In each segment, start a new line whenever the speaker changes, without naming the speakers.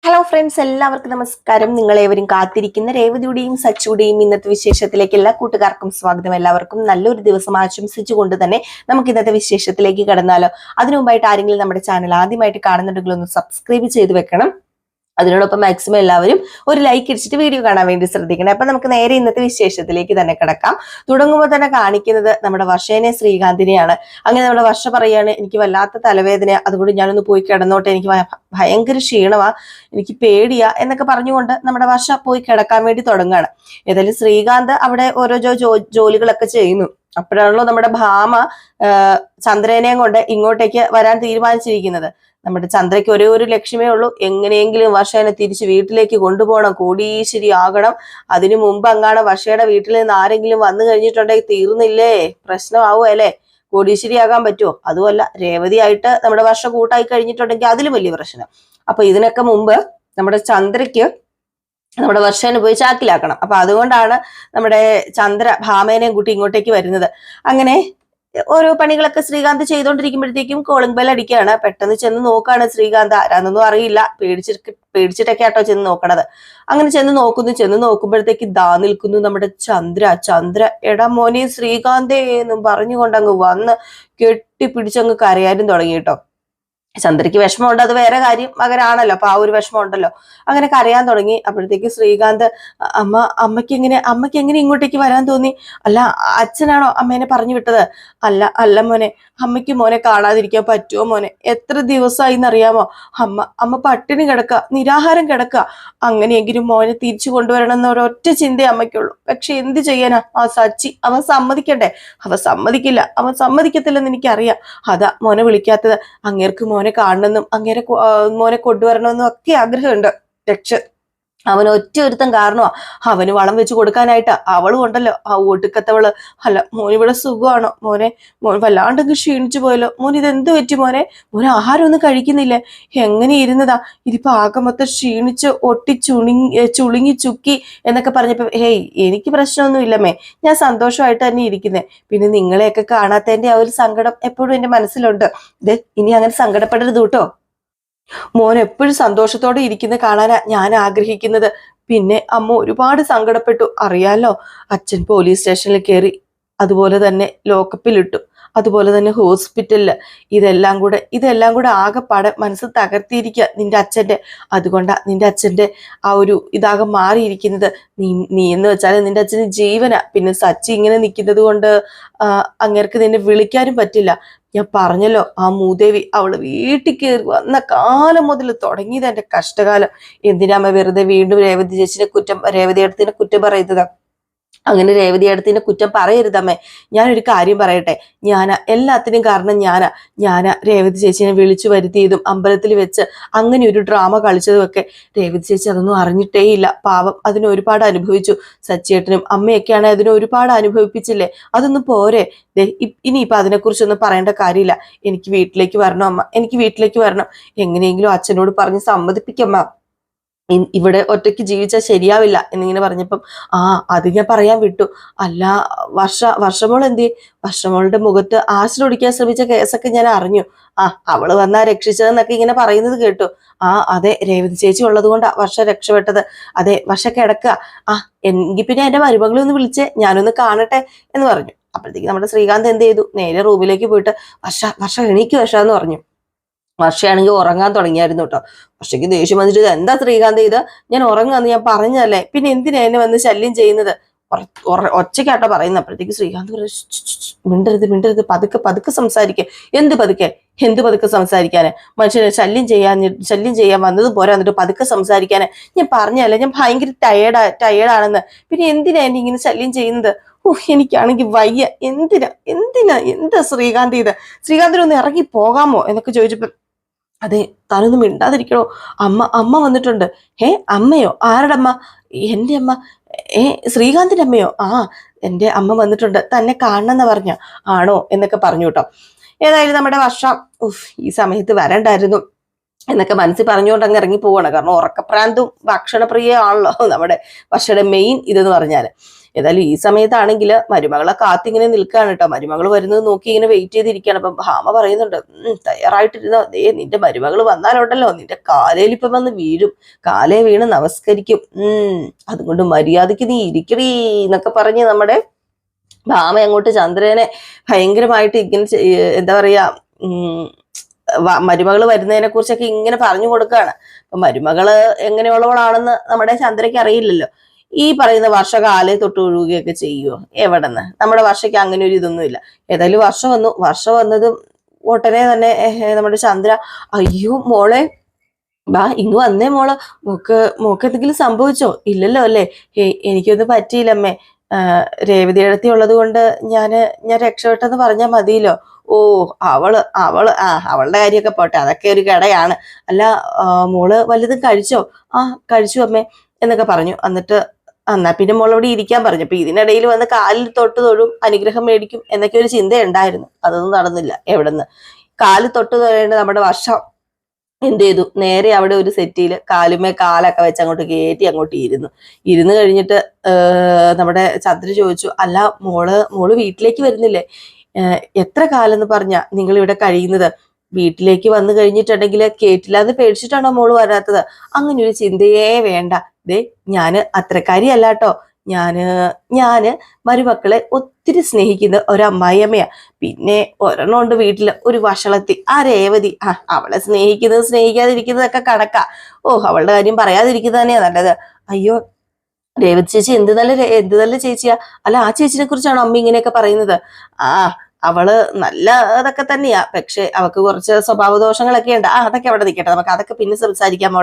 Hello friends, എല്ലാവർക്കും നമസ്കാരം. നിങ്ങളേവരും കാത്തിരിക്കുന്ന രേവതിയുടെയും സച്ചുടെയും ഇന്നത്തെ വിശേഷത്തിലേക്ക് എല്ലാ കൂട്ടുകാർക്കും സ്വാഗതം. എല്ലാവർക്കും നല്ലൊരു ദിവസം ആശംസിച്ചുകൊണ്ട് തന്നെ നമുക്ക് ഇന്നത്തെ വിശേഷത്തിലേക്ക് കടന്നാലോ. അതിനു മുമ്പായിട്ട് ആരെങ്കിലും നമ്മുടെ ചാനൽ ആദ്യമായിട്ട് കാണുന്നുണ്ടെങ്കിൽ ഒന്ന് സബ്സ്ക്രൈബ് ചെയ്ത് വെക്കണം. അതിനോടൊപ്പം മാക്സിമം എല്ലാവരും ഒരു ലൈക്ക് അടിച്ചിട്ട് വീഡിയോ കാണാൻ വേണ്ടി ശ്രദ്ധിക്കണം. അപ്പൊ നമുക്ക് നേരെ ഇന്നത്തെ വിശേഷത്തിലേക്ക് തന്നെ കിടക്കാം. തുടങ്ങുമ്പോൾ തന്നെ കാണിക്കുന്നത് നമ്മുടെ വർഷേനെ ശ്രീകാന്തിനെയാണ്. അങ്ങനെ നമ്മുടെ വർഷ പറയാണ്, എനിക്ക് വല്ലാത്ത തലവേദന, അതുകൊണ്ട് ഞാനൊന്ന് പോയി കിടന്നോട്ടെ, എനിക്ക് ഭയങ്കര ക്ഷീണമാ, എനിക്ക് പേടിയാ എന്നൊക്കെ പറഞ്ഞുകൊണ്ട് നമ്മുടെ വർഷ പോയി കിടക്കാൻ വേണ്ടി തുടങ്ങുകയാണ്. ഏതായാലും ശ്രീകാന്ത് അവിടെ ഓരോ ജോലികളൊക്കെ ചെയ്യുന്നു. അപ്പോഴാണല്ലോ നമ്മുടെ ഭാമ ചന്ദ്രനെയും കൊണ്ട് ഇങ്ങോട്ടേക്ക് വരാൻ തീരുമാനിച്ചിരിക്കുന്നത്. നമ്മുടെ ചന്ദ്രയ്ക്ക് ഒരേ ഒരു ലക്ഷ്യമേ ഉള്ളൂ, എങ്ങനെയെങ്കിലും വർഷേനെ തിരിച്ച് വീട്ടിലേക്ക് കൊണ്ടുപോകണം, കോടീശ്വരി ആകണം. അതിനു മുമ്പ് അങ്ങാണ് വർഷയുടെ വീട്ടിൽ നിന്ന് ആരെങ്കിലും വന്നു കഴിഞ്ഞിട്ടുണ്ടെങ്കിൽ തീർന്നില്ലേ, പ്രശ്നമാവും അല്ലേ. കോടീശ്വരി ആകാൻ പറ്റുമോ? അതുമല്ല, രേവതിയായിട്ട് നമ്മുടെ വർഷ കൂട്ടായി കഴിഞ്ഞിട്ടുണ്ടെങ്കിൽ അതിലും വലിയ പ്രശ്നം. അപ്പൊ ഇതിനൊക്കെ മുമ്പ് നമ്മുടെ ചന്ദ്രയ്ക്ക് നമ്മുടെ വർഷേനെ പോയി ചാക്കിലാക്കണം. അപ്പൊ അതുകൊണ്ടാണ് നമ്മുടെ ചന്ദ്ര ഭാമേനെയും കൂട്ടി ഇങ്ങോട്ടേക്ക് വരുന്നത്. അങ്ങനെ ഓരോ പണികളൊക്കെ ശ്രീകാന്ത് ചെയ്തോണ്ടിരിക്കുമ്പോഴത്തേക്കും കോളിംഗ് ബെൽ അടിക്കുകയാണ്. പെട്ടെന്ന് ചെന്ന് നോക്കാണ് ശ്രീകാന്ത്. ആരാന്നൊന്നും അറിയില്ല, പേടിച്ചിട്ടൊക്കെ ആട്ടോ ചെന്ന് നോക്കണത്. അങ്ങനെ ചെന്ന് നോക്കുമ്പോഴത്തേക്ക് ദാ നിൽക്കുന്നു നമ്മുടെ ചന്ദ്ര. എടാ മോനെ ശ്രീകാന്തേ എന്നും പറഞ്ഞുകൊണ്ട് അങ്ങ് വന്ന് കെട്ടിപ്പിടിച്ചങ്ങ് കരയാനും തുടങ്ങി കേട്ടോ. ചന്ദ്രയ്ക്ക് വിഷമമുണ്ട്, അത് വേറെ കാര്യം, മകനാണല്ലോ, അപ്പൊ ആ ഒരു വിഷമം ഉണ്ടല്ലോ. അങ്ങനെ കരയാൻ തുടങ്ങി. അപ്പോഴത്തേക്ക് ശ്രീകാന്ത്, അമ്മയ്ക്ക് എങ്ങനെ ഇങ്ങോട്ടേക്ക് വരാൻ തോന്നി? അല്ല, അച്ഛനാണോ അമ്മേനെ പറഞ്ഞു വിട്ടത്? അല്ല മോനെ, അമ്മയ്ക്ക് മോനെ കാണാതിരിക്കാൻ പറ്റുമോ മോനെ? എത്ര ദിവസമായി എന്നറിയാമോ? അമ്മ പട്ടിണി കിടക്കുക, നിരാഹാരം കിടക്കുക. അങ്ങനെയെങ്കിലും മോനെ തിരിച്ചു കൊണ്ടുവരണം എന്ന ഒരൊറ്റ ചിന്തയെ അമ്മയ്ക്കുള്ളൂ. പക്ഷെ എന്ത് ചെയ്യാനാ, ആ സച്ചി അവൻ സമ്മതിക്കണ്ടേ? അവൻ സമ്മതിക്കത്തില്ലെന്ന് എനിക്കറിയാം. അതാ മോനെ വിളിക്കാത്തത്. അങ്ങേർക്ക് മോനെ കാണണമെന്നും അങ്ങേരെ മോനെ കൊണ്ടുവരണമെന്നും ഒക്കെ ആഗ്രഹമുണ്ട്. പക്ഷെ അവൻ ഒരുത്തൻ കാരണമാ. അവന് വളം വെച്ച് കൊടുക്കാനായിട്ട് അവളും ഉണ്ടല്ലോ, ആ ഒടുക്കത്തവള്. അല്ല, മോനിവിടെ സുഖമാണോ മോൻ വല്ലാണ്ടെങ്കിൽ ക്ഷീണിച്ചു പോയല്ലോ. മോൻ ഇതെന്ത് പറ്റി മോനെ ആഹാരം ഒന്നും കഴിക്കുന്നില്ലേ? എങ്ങനെ ഇരുന്നതാ? ഇതിപ്പോ ആകെ മൊത്തം ക്ഷീണിച്ച് ചുളുങ്ങി ചുക്കി എന്നൊക്കെ പറഞ്ഞപ്പോ, ഹേയ് എനിക്ക് പ്രശ്നമൊന്നും ഇല്ലമ്മേ, ഞാൻ സന്തോഷമായിട്ട് തന്നെ ഇരിക്കുന്നേ. പിന്നെ നിങ്ങളെയൊക്കെ കാണാത്തതിന്റെ ആ ഒരു സങ്കടം എപ്പോഴും എന്റെ മനസ്സിലുണ്ട്. ഇത് ഇനി അങ്ങനെ സങ്കടപ്പെടരുത് കേട്ടോ. മോൻ എപ്പോഴും സന്തോഷത്തോടെ ഇരിക്കുന്ന കാണാനാ ഞാൻ ആഗ്രഹിക്കുന്നത്. പിന്നെ അമ്മ ഒരുപാട് സങ്കടപ്പെട്ടു, അറിയാലോ. അച്ഛൻ പോലീസ് സ്റ്റേഷനിൽ കയറി, അതുപോലെ തന്നെ ലോക്കപ്പിലിട്ടു, അതുപോലെ തന്നെ ഹോസ്പിറ്റലില്. ഇതെല്ലാം കൂടെ ആകെപ്പാടെ മനസ്സ് തകർത്തിയിരിക്കുക നിന്റെ അച്ഛന്റെ. അതുകൊണ്ടാ നിന്റെ അച്ഛന്റെ ആ ഒരു ഇതാകെ മാറിയിരിക്കുന്നത്. നീ എന്ന് വെച്ചാൽ നിന്റെ അച്ഛന് ജീവനാ. പിന്നെ സച്ചി ഇങ്ങനെ നിൽക്കുന്നത് കൊണ്ട് അങ്ങേർക്ക് നിന്നെ വിളിക്കാനും പറ്റില്ല. ഞാൻ പറഞ്ഞല്ലോ, ആ മൂദേവി അവള് വീട്ടിൽ കയറി വന്ന കാലം മുതൽ തുടങ്ങിയത് എന്റെ കഷ്ടകാലം. എന്തിനാമ്മ വെറുതെ വീണ്ടും രേവതി അടുത്തിനെ കുറ്റം പറയുന്നത്? അങ്ങനെ രേവതി അടുത്തിന്റെ കുറ്റം പറയരുതമ്മേ. ഞാനൊരു കാര്യം പറയട്ടെ, എല്ലാത്തിനും കാരണം ഞാനാ രേവതി ചേച്ചിനെ വിളിച്ചു വരുത്തിയതും അമ്പലത്തിൽ വെച്ച് അങ്ങനെ ഒരു ഡ്രാമ കളിച്ചതും ഒക്കെ. രേവതി ചേച്ചി അതൊന്നും അറിഞ്ഞിട്ടേ ഇല്ല, പാവം. അതിന് ഒരുപാട് അനുഭവിച്ചു. സച്ചിയേട്ടനും അമ്മയൊക്കെയാണ് അതിനെ ഒരുപാട് അനുഭവിപ്പിച്ചില്ലേ. അതൊന്നും പോരെ. ഇനിയിപ്പൊ അതിനെക്കുറിച്ചൊന്നും പറയേണ്ട കാര്യമില്ല. എനിക്ക് വീട്ടിലേക്ക് വരണം അമ്മ, എനിക്ക് വീട്ടിലേക്ക് വരണം. എങ്ങനെയെങ്കിലും അച്ഛനോട് പറഞ്ഞ് സമ്മതിപ്പിക്കമ്മ. ഇവിടെ ഒറ്റയ്ക്ക് ജീവിച്ചാൽ ശരിയാവില്ല എന്നിങ്ങനെ പറഞ്ഞപ്പം, അത് ഞാൻ പറയാൻ വിട്ടു. അല്ല, വർഷമോൾ എന്തി? വർഷമോളുടെ മുഖത്ത് ആസിഡ് ഒടിക്കാൻ ശ്രമിച്ച കേസൊക്കെ ഞാൻ അറിഞ്ഞു. അവള് വന്നാ രക്ഷിച്ചതെന്നൊക്കെ ഇങ്ങനെ പറയുന്നത് കേട്ടു. അതെ, രേവതി ചേച്ചി ഉള്ളത് കൊണ്ടാ വർഷ രക്ഷപ്പെട്ടത്. അതെ, വർഷ കിടക്കുക. എങ്കിൽ പിന്നെ എന്റെ മരുമകളെ ഒന്ന് വിളിച്ച് ഞാനൊന്ന് കാണട്ടെ എന്ന് പറഞ്ഞു. അപ്പോഴത്തേക്ക് നമ്മുടെ ശ്രീകാന്ത് എന്ത് ചെയ്തു, നേരെ റൂമിലേക്ക് പോയിട്ട്, വർഷ എണീക്ക് വർഷ എന്ന് പറഞ്ഞു. വർഷയാണെങ്കിൽ ഉറങ്ങാൻ തുടങ്ങിയായിരുന്നു കേട്ടോ. വർഷയ്ക്ക് ദേഷ്യം വന്നിട്ട്, എന്താ ശ്രീകാന്ത് ഇത്, ഞാൻ ഉറങ്ങാന്ന് ഞാൻ പറഞ്ഞല്ലേ, പിന്നെ എന്തിനാ എന്നെ വന്ന് ശല്യം ചെയ്യുന്നത്? ഒച്ചയ്ക്കാട്ടോ പറയുന്നത്. അപ്പോഴത്തേക്ക് ശ്രീകാന്ത് മിണ്ടരുത്, പതുക്കെ സംസാരിക്കുക. എന്ത് പതുക്കെ സംസാരിക്കാന്? മനുഷ്യനെ ശല്യം ചെയ്യാൻ വന്നത് പോരാ, എന്നിട്ട് പതുക്കെ സംസാരിക്കാന്? ഞാൻ പറഞ്ഞല്ലേ, ഞാൻ ഭയങ്കര ടയേർഡാണെന്ന്. പിന്നെ എന്തിനാ എന്നെ ഇങ്ങനെ ശല്യം ചെയ്യുന്നത്? എനിക്കാണെങ്കിൽ വയ്യ. എന്താ ശ്രീകാന്ത് ഇത്? ശ്രീകാന്തിനൊന്ന് ഇറങ്ങി പോകാമോ എന്നൊക്കെ ചോദിച്ചപ്പോ, അതെ, താനൊന്നും മിണ്ടാതിരിക്കണോ, അമ്മ വന്നിട്ടുണ്ട്. അമ്മയോ? ആരുടെ അമ്മ? എന്റെ അമ്മ. ശ്രീകാന്തിന്റെ അമ്മയോ? എന്റെ അമ്മ വന്നിട്ടുണ്ട്, തന്നെ കാണണമെന്ന് പറഞ്ഞ. ആണോ എന്നൊക്കെ പറഞ്ഞു കേട്ടോ. ഏതായാലും നമ്മുടെ വർഷം ഈ സമയത്ത് വരണ്ടായിരുന്നു എന്നൊക്കെ മനസ്സിൽ പറഞ്ഞുകൊണ്ട് അങ്ങ് ഇറങ്ങി പോവാണ്. കാരണം ഉറക്കപ്രാന്തും ഭക്ഷണപ്രിയ ആണല്ലോ നമ്മുടെ വർഷയുടെ മെയിൻ ഇതെന്ന് പറഞ്ഞാല്. ഏതായാലും ഈ സമയത്താണെങ്കിൽ മരുമകളെ കാത്തിങ്ങനെ നിൽക്കുകയാണ് കേട്ടോ. മരുമകൾ വരുന്നത് നോക്കി ഇങ്ങനെ വെയിറ്റ് ചെയ്തിരിക്കുകയാണ്. അപ്പൊ ഭാമ പറയുന്നുണ്ട്, തയ്യാറായിട്ടിരുന്നോ, അതേ നിന്റെ മരുമകൾ വന്നാലുണ്ടല്ലോ നിന്റെ കാലയിൽ ഇപ്പൊ വന്ന് വീഴും, കാലേ വീണ് നമസ്കരിക്കും, അതുകൊണ്ട് മര്യാദയ്ക്ക് നീ ഇരിക്കണീ എന്നൊക്കെ പറഞ്ഞ് നമ്മുടെ ഭാമ അങ്ങോട്ട് ചന്ദ്രനെ ഭയങ്കരമായിട്ട് ഇങ്ങനെ എന്താ പറയാ മരുമകള് വരുന്നതിനെ കുറിച്ചൊക്കെ ഇങ്ങനെ പറഞ്ഞു കൊടുക്കുകയാണ്. അപ്പൊ മരുമകള് എങ്ങനെയുള്ളവളാണെന്ന് നമ്മുടെ ചന്ദ്രയ്ക്ക് അറിയില്ലല്ലോ. ഈ പറയുന്ന വർഷ കാലേ തൊട്ട് ഒഴുകുകയൊക്കെ ചെയ്യുമോ? എവിടെന്ന്? നമ്മുടെ വർഷയ്ക്ക് അങ്ങനെ ഒരു ഇതൊന്നുമില്ല. ഏതായാലും വർഷം വന്നു. വർഷം വന്നതും ഉടനെ തന്നെ നമ്മുടെ ചന്ദ്ര, അയ്യോ മോളെ ബാ ഇങ്ങ് വന്നേ മോള്, മോക്ക് എന്തെങ്കിലും സംഭവിച്ചോ? ഇല്ലല്ലോ അല്ലേ? എനിക്കൊന്നും പറ്റിയില്ലമ്മേ, രേവതിയെടുത്തി ഉള്ളത് കൊണ്ട് ഞാൻ രക്ഷപ്പെട്ടെന്ന് പറഞ്ഞാൽ മതിയല്ലോ. ഓ അവള് അവളുടെ കാര്യമൊക്കെ പോട്ടെ, അതൊക്കെ ഒരു കടയാണ്. അല്ല മോള് വല്ലതും കഴിച്ചോ? കഴിച്ചു അമ്മേ എന്നൊക്കെ പറഞ്ഞു. എന്നിട്ട് എന്നാ പിന്നെ മോളോട് ഇരിക്കാൻ പറഞ്ഞു. അപ്പൊ ഇതിനിടയിൽ വന്ന് കാലിൽ തൊട്ട് തൊഴും, അനുഗ്രഹം മേടിക്കും എന്നൊക്കെ ഒരു ചിന്തയുണ്ടായിരുന്നു. അതൊന്നും നടന്നില്ല. എവിടെന്ന് കാലിൽ തൊട്ട് തൊഴേണ്ട നമ്മുടെ വർഷം എന്ത് ചെയ്തു, നേരെ അവിടെ ഒരു സെറ്റിയിൽ കാലുമേ കാലൊക്കെ വെച്ച് അങ്ങോട്ട് കയറ്റി അങ്ങോട്ട് ഇരുന്ന് കഴിഞ്ഞിട്ട് നമ്മുടെ ചന്ദ്ര ചോദിച്ചു, അല്ല മോള് വീട്ടിലേക്ക് വരുന്നില്ലേ? എത്ര കാലം എന്ന് പറഞ്ഞാ നിങ്ങൾ ഇവിടെ കഴിയുന്നത്? വീട്ടിലേക്ക് വന്നു കഴിഞ്ഞിട്ടുണ്ടെങ്കിൽ കേട്ടില്ലാന്ന് പേടിച്ചിട്ടാണോ മോള് വരാത്തത്? അങ്ങനെ ഒരു ചിന്തയേ വേണ്ട. ദേ ഞാന് അത്രക്കാരിയല്ല കേട്ടോ. ഞാന് മരുമക്കളെ ഒത്തിരി സ്നേഹിക്കുന്ന ഒരമ്മായിയമ്മയാ. പിന്നെ ഒരെണ്ണമുണ്ട് വീട്ടില്, ഒരു വഷളത്തി, ആ രേവതി. അവളെ സ്നേഹിക്കാതിരിക്കുന്നതൊക്കെ കണക്കാ. അവളുടെ കാര്യം പറയാതിരിക്കുന്നത് തന്നെയാ നല്ലത്. അയ്യോ രേവതി ചേച്ചി എന്ത് നല്ല ചേച്ചിയാ. അല്ല ആ ചേച്ചിനെ കുറിച്ചാണോ അമ്മ ഇങ്ങനെയൊക്കെ പറയുന്നത്? അവള് നല്ല അതൊക്കെ തന്നെയാ, പക്ഷെ അവക്ക് കുറച്ച് സ്വഭാവ ദോഷങ്ങളൊക്കെ ഉണ്ട്. അതൊക്കെ അവിടെ നിൽക്കട്ടെ, നമുക്ക് അതൊക്കെ പിന്നെ സംസാരിക്കാം.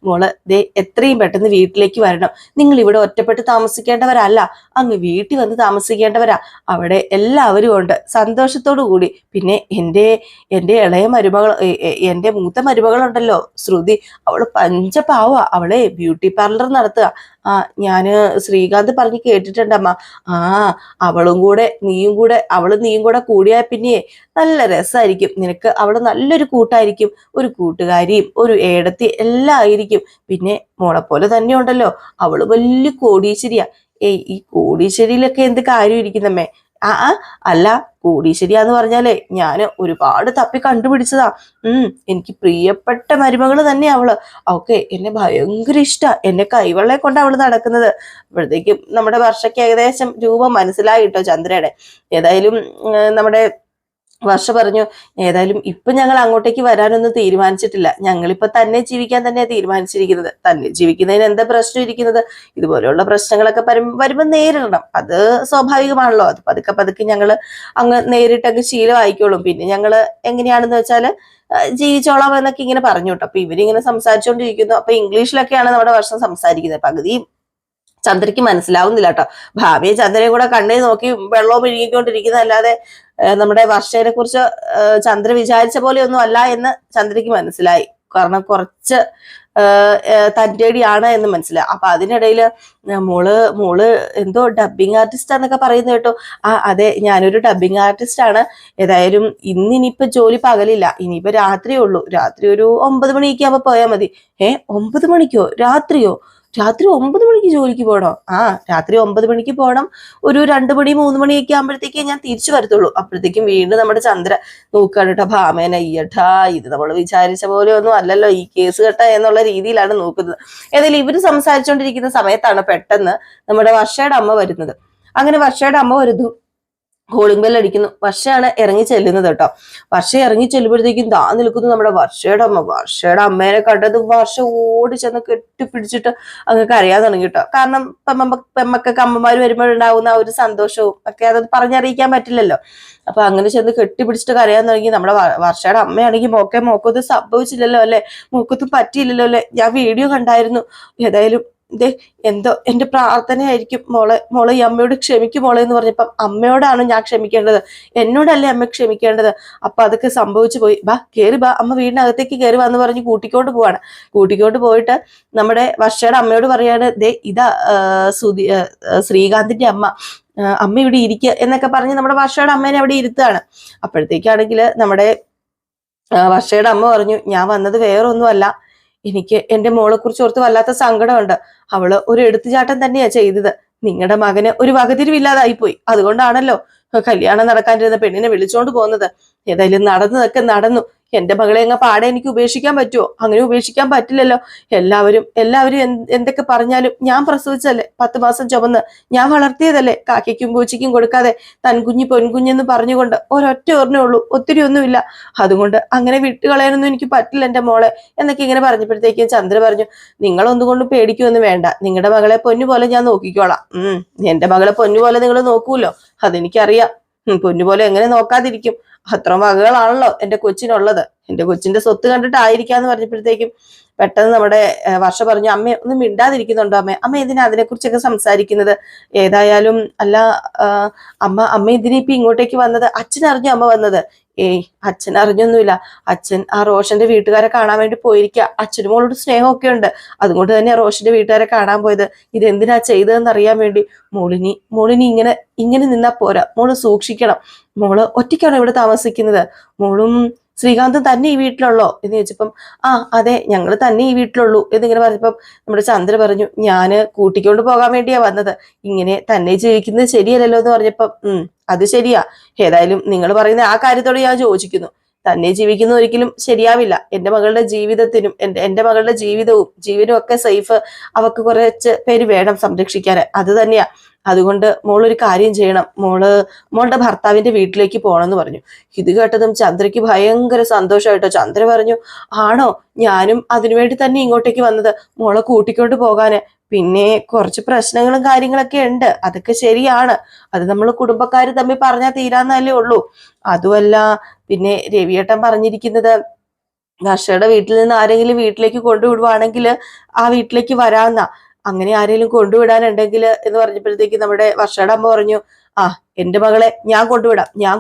മോള് ദേ എത്രയും പെട്ടെന്ന് വീട്ടിലേക്ക് വരണം. നിങ്ങൾ ഇവിടെ ഒറ്റപ്പെട്ട് താമസിക്കേണ്ടവരല്ല, അങ്ങ് വീട്ടിൽ വന്ന് താമസിക്കേണ്ടവരാ. അവിടെ എല്ലാവരും ഉണ്ട് സന്തോഷത്തോടു കൂടി. പിന്നെ എന്റെ ഇളയ മരുമകൾ, എന്റെ മൂത്ത മരുമകളുണ്ടല്ലോ ശ്രുതി, അവള് പഞ്ചപാവ. അവളെ ബ്യൂട്ടി പാർലർ നടത്തുക. ഞാന് ശ്രീകാന്ത് പറഞ്ഞ് കേട്ടിട്ടുണ്ടമ്മ. അവളും കൂടെ നീയും കൂടെ കൂടിയാ പിന്നെ നല്ല രസമായിരിക്കും നിനക്ക്. അവള് നല്ലൊരു കൂട്ടായിരിക്കും, ഒരു കൂട്ടുകാരിയും ഒരു ഏടത്തി എല്ലാം ആയിരിക്കും. പിന്നെ മോളെപ്പോലെ തന്നെ ഉണ്ടല്ലോ, അവള് വലിയ കോടീശ്വരിയാ. ഈ കോടീശ്വരിയിലൊക്കെ എന്ത് കാര്യം ഇരിക്കുന്നമ്മേ? അല്ല കോടീശ്വരിയാന്ന് പറഞ്ഞാലേ ഞാന് ഒരുപാട് തപ്പി കണ്ടുപിടിച്ചതാ. എനിക്ക് പ്രിയപ്പെട്ട മരുമകള് തന്നെ അവള്. അവൾക്ക് എന്നെ ഭയങ്കര ഇഷ്ടാ. എന്നെ കൈവെള്ളയെ കൊണ്ട് അവള് നടക്കുന്നത്. അപ്പോഴത്തേക്കും നമ്മുടെ വർഷയ്ക്ക് ഏകദേശം രൂപം മനസ്സിലായിട്ടോ ചന്ദ്രയുടെ. ഏതായാലും നമ്മുടെ വർഷ പറഞ്ഞു, ഏതായാലും ഇപ്പൊ ഞങ്ങൾ അങ്ങോട്ടേക്ക് വരാനൊന്നും തീരുമാനിച്ചിട്ടില്ല. ഞങ്ങളിപ്പൊ തന്നെ ജീവിക്കാൻ തന്നെയാണ് തീരുമാനിച്ചിരിക്കുന്നത്. തന്നെ ജീവിക്കുന്നതിന് എന്താ പ്രശ്നം ഇരിക്കുന്നത്? ഇതുപോലെയുള്ള പ്രശ്നങ്ങളൊക്കെ വരുമ്പോൾ നേരിടണം. അത് സ്വാഭാവികമാണല്ലോ. അത് പതുക്കെ ഞങ്ങള് അങ്ങ് നേരിട്ടങ്ങ് ശീലമായിക്കോളും. പിന്നെ ഞങ്ങള് എങ്ങനെയാണെന്ന് വെച്ചാല് ജീവിച്ചോളാം എന്നൊക്കെ ഇങ്ങനെ പറഞ്ഞു കേട്ടോ. അപ്പൊ ഇവരിങ്ങനെ സംസാരിച്ചുകൊണ്ടിരിക്കുന്നു. അപ്പൊ ഇംഗ്ലീഷിലൊക്കെയാണ് നമ്മുടെ വർഷം സംസാരിക്കുന്നത്. പകുതി ചന്ദ്രയ്ക്ക് മനസ്സിലാവുന്നില്ല കേട്ടോ. ഭാവിയെ ചന്ദ്രയും കൂടെ കണ്ണേ നോക്കി വെള്ളവും വിഴുങ്ങിക്കൊണ്ടിരിക്കുന്നതല്ലാതെ നമ്മുടെ വർഷയെ കുറിച്ച് ചന്ദ്ര വിചാരിച്ച പോലെ ഒന്നും അല്ല എന്ന് ചന്ദ്രയ്ക്ക് മനസ്സിലായി. കാരണം കുറച്ച് തൻ്റെടിയാണ് എന്ന് മനസ്സിലായി. അപ്പൊ അതിനിടയില് മോള് എന്തോ ഡബിങ് ആർട്ടിസ്റ്റ് എന്നൊക്കെ പറയുന്നത് കേട്ടോ. അതെ ഞാനൊരു ഡബിങ് ആർട്ടിസ്റ്റ് ആണ്. ഏതായാലും ഇനിയിപ്പോ ജോലി പകലില്ല, ഇനിയിപ്പോ രാത്രിയേ ഉള്ളൂ. രാത്രി ഒരു 9 മണിയൊക്കെ ആവുമ്പോ പോയാൽ മതി. 9 മണിക്കോ? രാത്രി 9 മണിക്ക് ജോലിക്ക് പോകണോ? രാത്രി 9 മണിക്ക് പോകണം. ഒരു 2 മണി 3 മണിയൊക്കെ ആകുമ്പോഴത്തേക്ക് ഞാൻ തിരിച്ചു വരത്തുള്ളൂ. അപ്പോഴത്തേക്കും വീണ്ടും നമ്മുടെ ചന്ദ്ര നോക്കാണ് കേട്ടോ ഭാമേന. അയ്യട്ടാ ഇത് നമ്മൾ വിചാരിച്ച പോലെ ഒന്നും അല്ലല്ലോ ഈ കേസ് കെട്ട എന്നുള്ള രീതിയിലാണ് നോക്കുന്നത്. ഏതായാലും ഇവര് സംസാരിച്ചുകൊണ്ടിരിക്കുന്ന സമയത്താണ് പെട്ടെന്ന് നമ്മുടെ വർഷയുടെ അമ്മ വരുന്നത്. അങ്ങനെ വർഷയുടെ അമ്മ വരുന്നു, കോളിംഗ് ബെൽ അടിക്കുന്നു. വർഷയാണ് ഇറങ്ങി ചെല്ലുന്നത് കേട്ടോ. വർഷ ഇറങ്ങി ചെല്ലുമ്പോഴത്തേക്കും നിൽക്കുന്നു നമ്മുടെ വർഷയുടെ അമ്മ. വർഷയുടെ അമ്മേനെ കണ്ടത് വർഷ ഓടി ചെന്ന് കെട്ടിപ്പിടിച്ചിട്ട് അങ്ങ് കരയാൻ തുടങ്ങി കേട്ടോ. കാരണം പെമ്മക്കൊക്കെ അമ്മമാര് വരുമ്പോഴുണ്ടാവുന്ന ഒരു സന്തോഷവും ഒക്കെ അത് പറഞ്ഞറിയിക്കാൻ പറ്റില്ലല്ലോ. അപ്പൊ അങ്ങനെ ചെന്ന് കെട്ടിപ്പിടിച്ചിട്ട് കരയാൻ തുടങ്ങി. നമ്മുടെ വർഷയുടെ അമ്മയാണെങ്കിൽ മോക്കൊന്നും സംഭവിച്ചില്ലല്ലോ അല്ലെ, മോക്കൊന്നും പറ്റിയില്ലല്ലോ അല്ലെ, ഞാൻ വീഡിയോ കണ്ടായിരുന്നു. ഏതായാലും എന്തോ എന്റെ പ്രാർത്ഥനയായിരിക്കും മോളെ ഈ അമ്മയോട് ക്ഷമിക്കും മോളെ എന്ന് പറഞ്ഞപ്പം അമ്മയോടാണ് ഞാൻ ക്ഷമിക്കേണ്ടത്, എന്നോടല്ലേ അമ്മ ക്ഷമിക്കേണ്ടത്. അപ്പൊ അതൊക്കെ സംഭവിച്ചു പോയി. കേറി അമ്മ വീടിനകത്തേക്ക് കയറി വന്ന് പറഞ്ഞ് കൂട്ടിക്കൊണ്ട് പോയിട്ട് നമ്മുടെ വർഷയുടെ അമ്മയോട് പറയാണ്, ഇതാ ശ്രീകാന്തിന്റെ അമ്മ ഇവിടെ ഇരിക്കുക എന്നൊക്കെ പറഞ്ഞ് നമ്മുടെ വർഷയുടെ അമ്മേനെ അവിടെ ഇരുത്തുകയാണ്. അപ്പോഴത്തേക്കാണെങ്കിൽ നമ്മുടെ വർഷയുടെ അമ്മ പറഞ്ഞു, ഞാൻ വന്നത് വേറൊന്നുമല്ല, എനിക്ക് എന്റെ മോളെ കുറിച്ച് ഓർത്ത് വല്ലാത്ത സങ്കടമുണ്ട്. അവള് ഒരു എടുത്തുചാട്ടം തന്നെയാ ചെയ്തത്. നിങ്ങളുടെ മകന് ഒരു വകതിരിവില്ലാതായി പോയി. അതുകൊണ്ടാണല്ലോ കല്യാണം നടക്കാനിരുന്ന പെണ്ണിനെ വിളിച്ചോണ്ട് പോകുന്നത്. ഏതായാലും നടന്നതൊക്കെ നടന്നു. എന്റെ മകളെ അങ്ങ് പാടെ എനിക്ക് ഉപേക്ഷിക്കാൻ പറ്റുമോ? അങ്ങനെ ഉപേക്ഷിക്കാൻ പറ്റില്ലല്ലോ. എല്ലാവരും എന്തൊക്കെ പറഞ്ഞാലും ഞാൻ പ്രസവിച്ചല്ലേ, 10 മാസം ചുമന്ന് ഞാൻ വളർത്തിയതല്ലേ, കാക്കയ്ക്കും പൂച്ചയ്ക്കും കൊടുക്കാതെ തൻകുഞ്ഞ് പൊൻകുഞ്ഞെന്ന് പറഞ്ഞുകൊണ്ട് ഒരൊറ്റ ഓർമ്മേ ഉള്ളൂ, ഒത്തിരി ഒന്നുമില്ല. അതുകൊണ്ട് അങ്ങനെ വിട്ടുകളയാനൊന്നും എനിക്ക് പറ്റില്ല എന്റെ മോളെ എന്നൊക്കെ ഇങ്ങനെ പറഞ്ഞപ്പോഴത്തേക്കും ചന്ദ്ര പറഞ്ഞു, നിങ്ങളൊന്നുകൊണ്ടും പേടിക്കൊന്നും വേണ്ട, നിങ്ങളുടെ മകളെ പൊന്നുപോലെ ഞാൻ നോക്കിക്കോളാം. എന്റെ മകളെ പൊന്നുപോലെ നിങ്ങൾ നോക്കൂല്ലോ, അതെനിക്കറിയാം. പൊന്നുപോലെ എങ്ങനെ നോക്കാതിരിക്കും? അത്ര മകളാണല്ലോ എന്റെ കൊച്ചിനുള്ളത്. എന്റെ കൊച്ചിന്റെ സ്വത്ത് കണ്ടിട്ടായിരിക്കാന്ന് പറഞ്ഞപ്പോഴത്തേക്കും പെട്ടെന്ന് നമ്മുടെ വർഷ പറഞ്ഞു, അമ്മ ഒന്നും മിണ്ടാതിരിക്കുന്നുണ്ടോ? അമ്മ എന്തിനാ അതിനെക്കുറിച്ചൊക്കെ സംസാരിക്കുന്നത്? ഏതായാലും അല്ല അമ്മ ഇതിനെ ഇപ്പൊ ഇങ്ങോട്ടേക്ക് വന്നത് അച്ഛനറിഞ്ഞു അമ്മ വന്നത്? ഏയ് അച്ഛൻ അറിഞ്ഞൊന്നുമില്ല. അച്ഛൻ ആ റോഷന്റെ വീട്ടുകാരെ കാണാൻ വേണ്ടി പോയിരിക്കുക. അച്ഛനും മോളോട് സ്നേഹമൊക്കെ ഉണ്ട്, അതുകൊണ്ട് തന്നെ റോഷന്റെ വീട്ടുകാരെ കാണാൻ പോയത്. ഇതെന്തിനാ ചെയ്തതെന്ന് അറിയാൻ വേണ്ടി. മോളിനി ഇങ്ങനെ നിന്നാ പോരാ, മോള് സൂക്ഷിക്കണം. മോള് ഒറ്റയ്ക്കാണോ ഇവിടെ താമസിക്കുന്നത്? മോളും ശ്രീകാന്തും തന്നെ ഈ വീട്ടിലുള്ളോ എന്ന് ചോദിച്ചപ്പം അതെ, ഞങ്ങൾ തന്നെ ഈ വീട്ടിലുള്ളൂ എന്നിങ്ങനെ പറഞ്ഞപ്പം നമ്മുടെ ചന്ദ്ര പറഞ്ഞു, ഞാന് കൂട്ടിക്കൊണ്ട് പോകാൻ വേണ്ടിയാ വന്നത്, ഇങ്ങനെ തന്നെ ജീവിക്കുന്നത് ശരിയല്ലല്ലോ എന്ന് പറഞ്ഞപ്പം അത് ശരിയാ. ഏതായാലും നിങ്ങൾ പറയുന്ന ആ കാര്യത്തോട് ഞാൻ യോജിക്കുന്നു. തന്നെ ജീവിക്കുന്ന ഒരിക്കലും ശരിയാവില്ല. എന്റെ മകളുടെ ജീവിതത്തിനും എന്റെ മകളുടെ ജീവനും ഒക്കെ സേഫ്. അവക്ക് കുറച്ച് പേര് വേണം സംരക്ഷിക്കാൻ, അത് തന്നെയാ. അതുകൊണ്ട് മോളൊരു കാര്യം ചെയ്യണം, മോളുടെ ഭർത്താവിന്റെ വീട്ടിലേക്ക് പോകണമെന്ന് പറഞ്ഞു. ഇത് കേട്ടതും ചന്ദ്രയ്ക്ക് ഭയങ്കര സന്തോഷമായിട്ടോ. ചന്ദ്ര പറഞ്ഞു, ആണോ, ഞാനും അതിനുവേണ്ടി തന്നെ ഇങ്ങോട്ടേക്ക് വന്നത്, മോളെ കൂട്ടിക്കൊണ്ട് പോകാന്. പിന്നെ കുറച്ച് പ്രശ്നങ്ങളും കാര്യങ്ങളൊക്കെ ഉണ്ട്, അതൊക്കെ ശരിയാണ്. അത് നമ്മൾ കുടുംബക്കാര് തമ്മിൽ പറഞ്ഞാൽ തീരാന്നല്ലേ ഉള്ളൂ. അതുമല്ല, പിന്നെ രവിയേട്ടൻ പറഞ്ഞിരിക്കുന്നത് വർഷയുടെ വീട്ടിൽ നിന്ന് ആരെങ്കിലും വീട്ടിലേക്ക് കൊണ്ടുവിടുവാണെങ്കിൽ ആ വീട്ടിലേക്ക് വരാന്നാ. അങ്ങനെ ആരെങ്കിലും കൊണ്ടുവിടാനുണ്ടെങ്കിൽ എന്ന് പറഞ്ഞപ്പോഴത്തേക്ക് നമ്മുടെ വർഷയുടെ അമ്മ പറഞ്ഞു, എന്റെ മകളെ ഞാൻ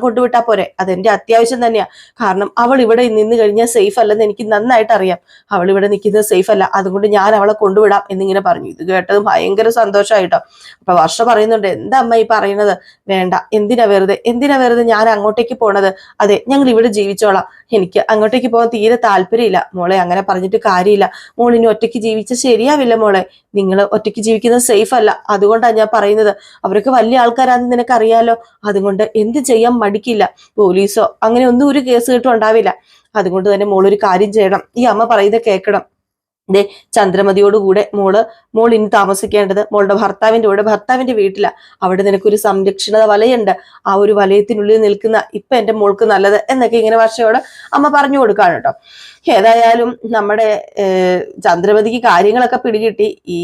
കൊണ്ടുവിട്ടാ പോരെ, അതെന്റെ അത്യാവശ്യം തന്നെയാ. കാരണം അവൾ ഇവിടെ നിന്ന് കഴിഞ്ഞാൽ സേഫ് അല്ലെന്ന് എനിക്ക് നന്നായിട്ട് അറിയാം. അവൾ ഇവിടെ നിൽക്കുന്നത് സേഫ് അല്ല, അതുകൊണ്ട് ഞാൻ അവളെ കൊണ്ടുവിടാം എന്നിങ്ങനെ പറഞ്ഞു. ഇത് കേട്ടത് ഭയങ്കര സന്തോഷമായിട്ടോ. അപ്പൊ വർഷ പറയുന്നുണ്ട്, എന്താ അമ്മ ഈ പറയുന്നത്? വേണ്ട, എന്തിനാ വെറുതെ ഞാൻ അങ്ങോട്ടേക്ക് പോണത്? അതെ, ഞങ്ങൾ ഇവിടെ ജീവിച്ചോളാം, എനിക്ക് അങ്ങോട്ടേക്ക് പോകാൻ തീരെ താല്പര്യമില്ല. മോളെ അങ്ങനെ പറഞ്ഞിട്ട് കാര്യമില്ല. മോളിനി ഒറ്റയ്ക്ക് ജീവിച്ച ശരിയാവില്ല മോളെ. നിങ്ങൾ ഒറ്റയ്ക്ക് ജീവിക്കുന്നത് സേഫ് അല്ല, അതുകൊണ്ടാണ് ഞാൻ പറയുന്നത്. അവരൊക്കെ വലിയ ആൾക്കാരാണെന്ന് നിനക്കറിയാലോ, അതുകൊണ്ട് എന്ത് ചെയ്യാൻ മടിക്കില്ല. പോലീസോ അങ്ങനെ ഒന്നും ഒരു കേസ് കിട്ടും ഉണ്ടാവില്ല. അതുകൊണ്ട് തന്നെ മോളൊരു കാര്യം ചെയ്യണം, ഈ അമ്മ പറയുന്നത് കേൾക്കണം. ചന്ദ്രമതിയോടുകൂടെ മോൾ ഇനി താമസിക്കേണ്ടത് മോളുടെ ഭർത്താവിന്റെ വീട്ടിലാ. അവിടെ നിനക്കൊരു സംരക്ഷണ വലയുണ്ട്, ആ ഒരു വലയത്തിനുള്ളിൽ നിൽക്കുന്ന ഇപ്പൊ എന്റെ മോൾക്ക് നല്ലത് എന്നൊക്കെ ഇങ്ങനെ വർഷയോട് അമ്മ പറഞ്ഞു കൊടുക്കാണ് കേട്ടോ. ഏതായാലും നമ്മുടെ ചന്ദ്രമതിക്ക് കാര്യങ്ങളൊക്കെ പിടികിട്ടി. ഈ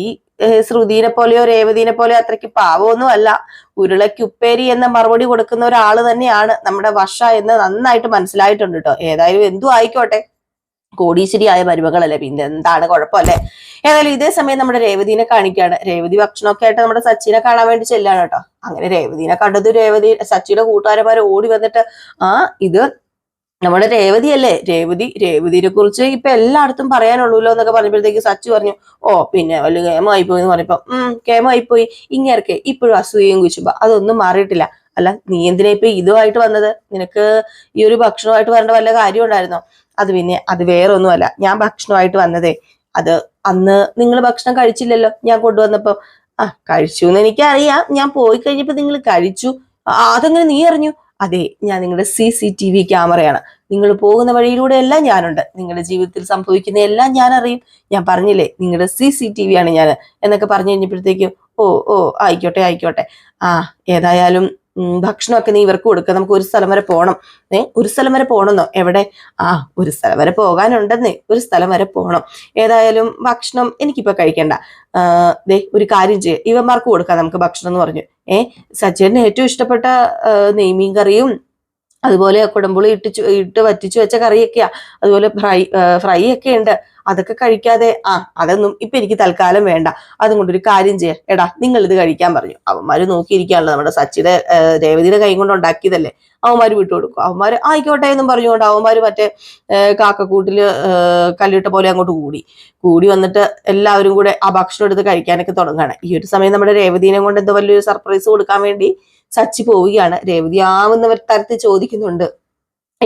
ശ്രുതിനെ പോലെയോ രേവതിനെ പോലെയോ അത്രയ്ക്ക് പാവമൊന്നും അല്ല. ഉരുളയ്ക്ക് ഉപ്പേരി എന്ന മറുപടി കൊടുക്കുന്ന ഒരാള് തന്നെയാണ് നമ്മുടെ വർഷ എന്ന് നന്നായിട്ട് മനസ്സിലായിട്ടുണ്ട് കേട്ടോ. ഏതായാലും എന്തു ആയിക്കോട്ടെ, കോടീശ്വരിയായ മരുമകളല്ലേ, പിന്നെ എന്താണ് കുഴപ്പമല്ലേ. ഏതായാലും ഇതേ സമയം നമ്മുടെ രേവതിനെ കാണിക്കുകയാണ്. രേവതി ഭക്ഷണമൊക്കെ ആയിട്ട് നമ്മുടെ സച്ചിനെ കാണാൻ വേണ്ടി ചെല്ലാണ് കേട്ടോ. അങ്ങനെ രേവതിനെ കണ്ടത് സച്ചിയുടെ കൂട്ടുകാരന്മാരെ ഓടി വന്നിട്ട്, ഇത് നമ്മുടെ രേവതിയല്ലേ, രേവതിനെ കുറിച്ച് ഇപ്പൊ എല്ലായിടത്തും പറയാനുള്ളൂല്ലോ എന്നൊക്കെ പറഞ്ഞപ്പോഴത്തേക്ക് സച്ചു പറഞ്ഞു, പിന്നെ വലിയ കേമമായിപ്പോയി എന്ന് പറഞ്ഞപ്പോ കേമമായിപ്പോയി. ഇങ്ങേർക്ക് ഇപ്പോഴും അസൂയയും കുശുമ്പ അതൊന്നും മാറിയിട്ടില്ല. അല്ല, നീ എന്തിനാ ഇപ്പൊ ഇതുമായിട്ട് വന്നത്? നിനക്ക് ഈ ഒരു ഭക്ഷണമായിട്ട് വരേണ്ട വല്ല കാര്യം ഉണ്ടായിരുന്നോ? അത് വേറെ ഒന്നുമല്ല, ഞാൻ ഭക്ഷണമായിട്ട് വന്നതേ, അത് അന്ന് നിങ്ങൾ ഭക്ഷണം കഴിച്ചില്ലല്ലോ ഞാൻ കൊണ്ടുവന്നപ്പോ. കഴിച്ചു എന്ന് എനിക്കറിയാം, ഞാൻ പോയി കഴിഞ്ഞപ്പോ നിങ്ങൾ കഴിച്ചു. അതെങ്ങനെ നീ അറിഞ്ഞു? അതെ, ഞാൻ നിങ്ങളുടെ CCTV ക്യാമറയാണ്. നിങ്ങൾ പോകുന്ന വഴിയിലൂടെ എല്ലാം ഞാനുണ്ട്, നിങ്ങളുടെ ജീവിതത്തിൽ സംഭവിക്കുന്ന എല്ലാം ഞാൻ അറിയും. ഞാൻ പറഞ്ഞില്ലേ, നിങ്ങളുടെ CCTV ആണ് ഞാൻ എന്നൊക്കെ പറഞ്ഞു കഴിഞ്ഞപ്പോഴത്തേക്കും ആയിക്കോട്ടെ. ഏതായാലും ഭക്ഷണമൊക്കെ നീ ഇവർക്ക് കൊടുക്കുക, നമുക്ക് ഒരു സ്ഥലം വരെ പോകണം. ഒരു സ്ഥലം വരെ പോകണമെന്നോ? എവിടെ? ഒരു സ്ഥലം വരെ പോകാനുണ്ടെന്നേ, ഒരു സ്ഥലം വരെ പോകണം. ഏതായാലും ഭക്ഷണം എനിക്കിപ്പോ കഴിക്കണ്ട. ഒരു കാര്യം ചെയ്യ, ഇവന്മാർക്ക് കൊടുക്കാം നമുക്ക് ഭക്ഷണം എന്ന് പറഞ്ഞു. സച്ചിന് ഏറ്റവും ഇഷ്ടപ്പെട്ട നെയ്മീൻ കറിയും അതുപോലെ കുടംപുളി ഇട്ട് വറ്റിച്ചു വെച്ച കറിയൊക്കെയാ, അതുപോലെ ഫ്രൈ ഒക്കെ ഉണ്ട്. അതൊക്കെ കഴിക്കാതെ അതൊന്നും ഇപ്പൊ എനിക്ക് തൽക്കാലം വേണ്ട. അതും കൊണ്ടൊരു കാര്യം ചെയ്യാം, എടാ നിങ്ങൾ ഇത് കഴിക്കാൻ പറഞ്ഞു. അവന്മാര് നോക്കിയിരിക്കാണല്ലോ, നമ്മുടെ സച്ചിയുടെ രേവതിയുടെ കൈ കൊണ്ട് ഉണ്ടാക്കിയതല്ലേ, അവന്മാര് വിട്ടുകൊടുക്കും. അവന്മാര് ആയിക്കോട്ടെ എന്നും പറഞ്ഞുകൊണ്ട് അവന്മാര് മറ്റേ കാക്കക്കൂട്ടില് കല്ലിട്ട പോലെ അങ്ങോട്ട് കൂടി വന്നിട്ട് എല്ലാവരും കൂടെ ആ ഭക്ഷണം എടുത്ത് കഴിക്കാനൊക്കെ തുടങ്ങുകയാണ്. ഈ ഒരു സമയം നമ്മുടെ രേവതിനെ കൊണ്ട് എന്തോ വലിയൊരു സർപ്രൈസ് കൊടുക്കാൻ വേണ്ടി സച്ചി പോവുകയാണ്. രേവതി ആവുന്ന തരത്തിൽ ചോദിക്കുന്നുണ്ട്,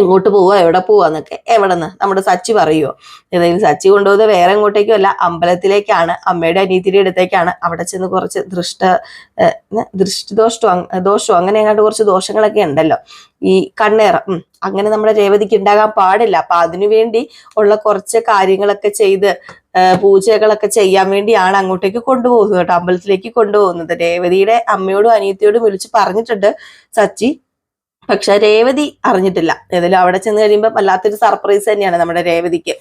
എങ്ങോട്ട് പോവാ എവിടെ പോവാന്നൊക്കെ. എവിടെന്ന് നമ്മുടെ സച്ചി പറയുമോ? ഏതായാലും സച്ചി കൊണ്ടുപോകുന്നത് വേറെ എങ്ങോട്ടേക്കും അല്ല, അമ്പലത്തിലേക്കാണ്, അമ്മയുടെ അനിയത്തിയുടെ അടുത്തേക്കാണ്. അവിടെ ചെന്ന് കുറച്ച് ദോഷോ അങ്ങനെ അങ്ങോട്ട് കുറച്ച് ദോഷങ്ങളൊക്കെ ഉണ്ടല്ലോ, ഈ കണ്ണേറ അങ്ങനെ നമ്മുടെ രേവതിക്ക് ഉണ്ടാകാൻ പാടില്ല. അപ്പൊ അതിനുവേണ്ടി ഉള്ള കുറച്ച് കാര്യങ്ങളൊക്കെ ചെയ്ത് പൂജകളൊക്കെ ചെയ്യാൻ വേണ്ടിയാണ് അങ്ങോട്ടേക്ക് കൊണ്ടുപോകുന്നത് കേട്ടോ, അമ്പലത്തിലേക്ക് കൊണ്ടുപോകുന്നത്. രേവതിയുടെ അമ്മയോടും അനിയത്തിയോടും വിളിച്ച് പറഞ്ഞിട്ടുണ്ട് സച്ചി, പക്ഷെ രേവതി അറിഞ്ഞിട്ടില്ല. ഏതായാലും അവിടെ ചെന്ന് കഴിയുമ്പോൾ വല്ലാത്തൊരു സർപ്രൈസ് തന്നെയാണ് നമ്മുടെ രേവതിക്ക്.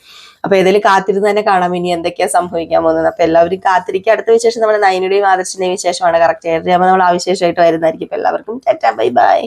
അപ്പൊ ഏതായാലും കാത്തിരുന്ന് തന്നെ കാണാം ഇനി എന്തൊക്കെയാ സംഭവിക്കാൻ പോകുന്നത്. അപ്പൊ എല്ലാവരും കാത്തിരിക്കുക. അടുത്ത വിശേഷം നമ്മുടെ നയനയുടെയും ആദർശിന്റെയും വിശേഷമാണ്. കറക്റ്റ് ആയിട്ട് നമ്മൾ ആ വിശേഷമായിട്ട് വരുന്നതായിരിക്കും. എല്ലാവർക്കും ടാറ്റാ ബൈ ബൈ.